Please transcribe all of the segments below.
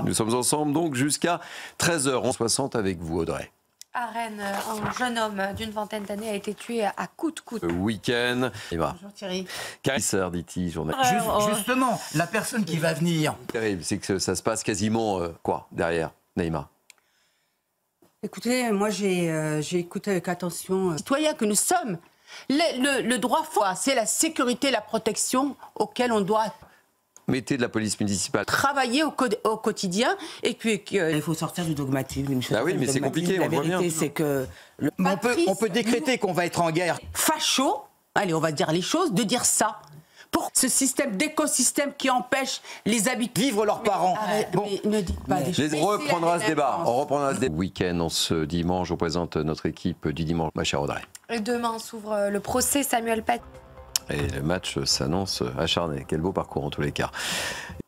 Nous sommes ensemble donc jusqu'à 13h60 avec vous, Audrey. À Rennes, un jeune homme d'une vingtaine d'années a été tué à coups de couteau. Le week-end. Bonjour Thierry. Carisseur, dit-il, journaliste. Justement, la personne qui va venir. Terrible, c'est que ça se passe quasiment, derrière, Naïma? Écoutez, moi j'ai écouté avec attention. Citoyens que nous sommes, le droit fort, c'est la sécurité, la protection auquel on doit Mettez de la police municipale. travailler au quotidien. Et puis il faut sortir du dogmatisme. Ah oui, mais c'est compliqué, on le voit bien. La vérité, c'est que On peut décréter qu'on va être en guerre. Facho, allez, on va dire les choses, de dire ça. Pour ce système d'écosystème qui empêche les habitants Vivre leurs parents. Mais ne dites pas des choses. On reprendra ce débat. On reprendra ce débat. Week-end, en ce dimanche, on présente notre équipe du dimanche, ma chère Audrey. Et demain s'ouvre le procès Samuel Paty. Et le match s'annonce acharné. Quel beau parcours en tous les cas.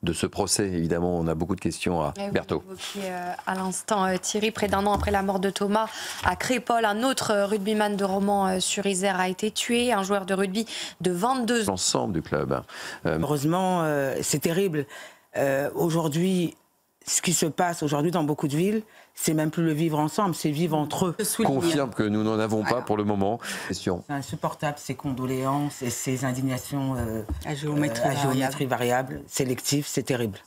De ce procès, évidemment, on a beaucoup de questions à Berthaud. Vous évoquiez à l'instant, Thierry, près d'un an après la mort de Thomas, à Crépol, un autre rugbyman de Romans-sur-Isère a été tué, un joueur de rugby de 22 ans. L'ensemble du club. Heureusement, c'est terrible. Aujourd'hui, ce qui se passe aujourd'hui dans beaucoup de villes, c'est même plus le vivre ensemble, c'est vivre entre eux. Confirme que nous n'en avons pas pour le moment. Question. C'est insupportable, ces condoléances et ces indignations À géométrie variable, sélectives, c'est terrible.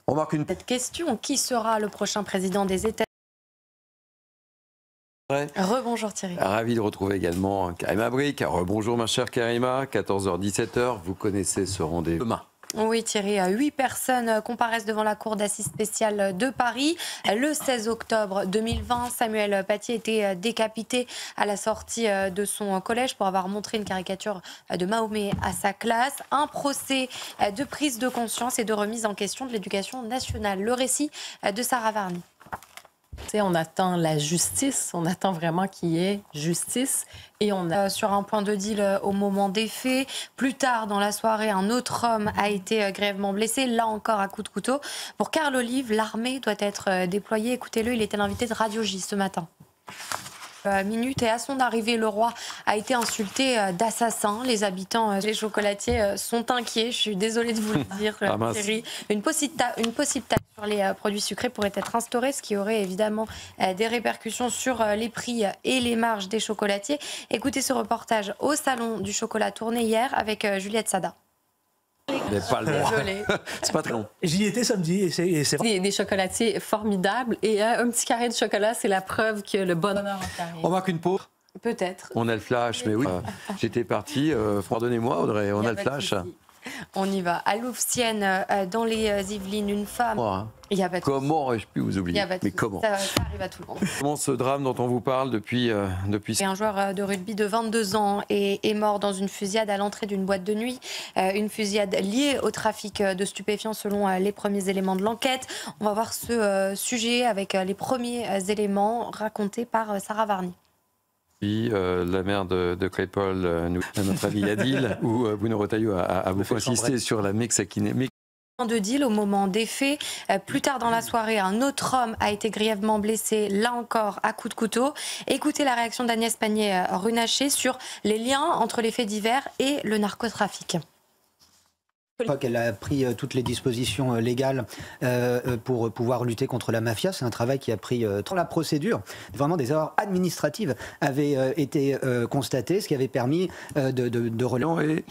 On marque une... Cette question, qui sera le prochain président des États-Unis? Rebonjour Thierry. Ravi de retrouver également Karima Brick. Rebonjour ma chère Karima, 14h, 17h. Vous connaissez ce rendez-vous demain. Oui Thierry, 8 personnes comparaissent devant la cour d'assises spéciale de Paris. Le 16 octobre 2020, Samuel Paty a été décapité à la sortie de son collège pour avoir montré une caricature de Mahomet à sa classe. Un procès de prise de conscience et de remise en question de l'éducation nationale. Le récit de Sarah Varny. On attend la justice, on attend vraiment qu'il y ait justice. Et on a... Sur un point de deal au moment des faits. Plus tard dans la soirée, un autre homme a été grièvement blessé, là encore à coups de couteau. Pour Carl Olive, l'armée doit être déployée. Écoutez-le, il était l'invité de Radio J ce matin. Minute et à son arrivée, le roi a été insulté d'assassin. Les habitants des chocolatiers sont inquiets. Je suis désolée de vous le dire, Thierry. Une possible taxe sur les produits sucrés pourrait être instaurée, ce qui aurait évidemment des répercussions sur les prix et les marges des chocolatiers. Écoutez ce reportage au Salon du Chocolat tourné hier avec Juliette Sada. Mais pas le droit. Désolée. C'est pas très long. J'y étais samedi et c'est Des chocolatiers formidables et un petit carré de chocolat, c'est la preuve que le bonheur en carré. On marque une pause. Peut-être. On a le flash, mais oui. J'étais parti. Pardonnez-moi, Audrey, on a le flash. On y va. À Louvciennes, dans les Yvelines, une femme. Il y a pas de Comment aurais-je pu vous oublier? Mais comment? Ça arrive à tout le monde. Comment ce drame dont on vous parle depuis... Et un joueur de rugby de 22 ans est mort dans une fusillade à l'entrée d'une boîte de nuit. Une fusillade liée au trafic de stupéfiants selon les premiers éléments de l'enquête. On va voir ce sujet avec les premiers éléments racontés par Sarah Varny. La mère de Crépol, notre ami Adil, ou Bruno Retailleau a beaucoup insisté sur la mexaquiné. De deal au moment des faits. Plus tard dans la soirée, un autre homme a été grièvement blessé, là encore à coups de couteau. Écoutez la réaction d'Agnès Pannier-Runacher sur les liens entre les faits divers et le narcotrafic. Je crois qu'elle a pris toutes les dispositions légales pour pouvoir lutter contre la mafia. C'est un travail qui a pris dans la procédure. Vraiment, des erreurs administratives avaient été constatées, ce qui avait permis de relever.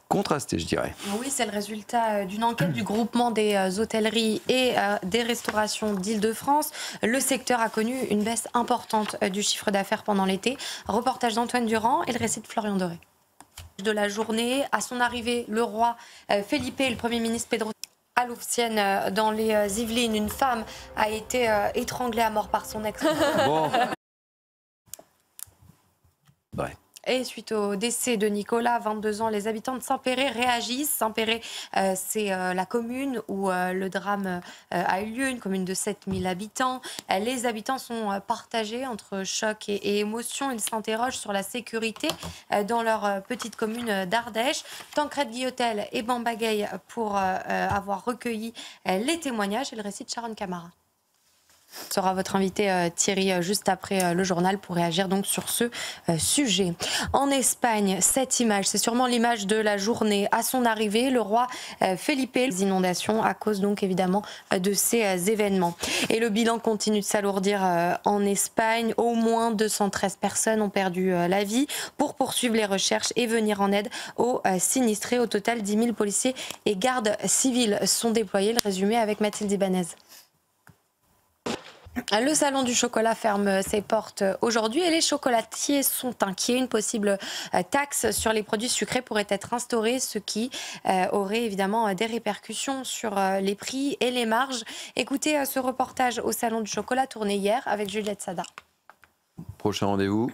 Contrasté, je dirais. Oui, c'est le résultat d'une enquête du groupement des hôtelleries et des restaurations d'Île-de-France. Le secteur a connu une baisse importante du chiffre d'affaires pendant l'été. Reportage d'Antoine Durand et le récit de Florian Doré. De la journée, à son arrivée, le roi Felipe et le Premier ministre Pedro à Louvciennes, dans les Yvelines, une femme a été étranglée à mort par son ex. Bon. Ouais. Et suite au décès de Nicolas, 22 ans, les habitants de Saint-Péray réagissent. Saint-Péray, c'est la commune où le drame a eu lieu, une commune de 7000 habitants. Les habitants sont partagés entre choc et émotion. Ils s'interrogent sur la sécurité dans leur petite commune d'Ardèche. Tancred Guillotel et Bambagay pour avoir recueilli les témoignages et le récit de Sharon Camara. Sera votre invité Thierry juste après le journal pour réagir donc sur ce sujet. En Espagne, cette image, c'est sûrement l'image de la journée. À son arrivée, le roi Felipe, les inondations à cause donc évidemment de ces événements. Et le bilan continue de s'alourdir en Espagne. Au moins 213 personnes ont perdu la vie. Pour poursuivre les recherches et venir en aide aux sinistrés, au total 10 000 policiers et gardes civils sont déployés. Le résumé avec Mathilde Ibanez. Le salon du chocolat ferme ses portes aujourd'hui et les chocolatiers sont inquiets. Une possible taxe sur les produits sucrés pourrait être instaurée, ce qui aurait évidemment des répercussions sur les prix et les marges. Écoutez ce reportage au salon du chocolat tourné hier avec Juliette Sada. Prochain rendez-vous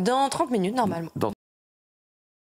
dans 30 minutes normalement.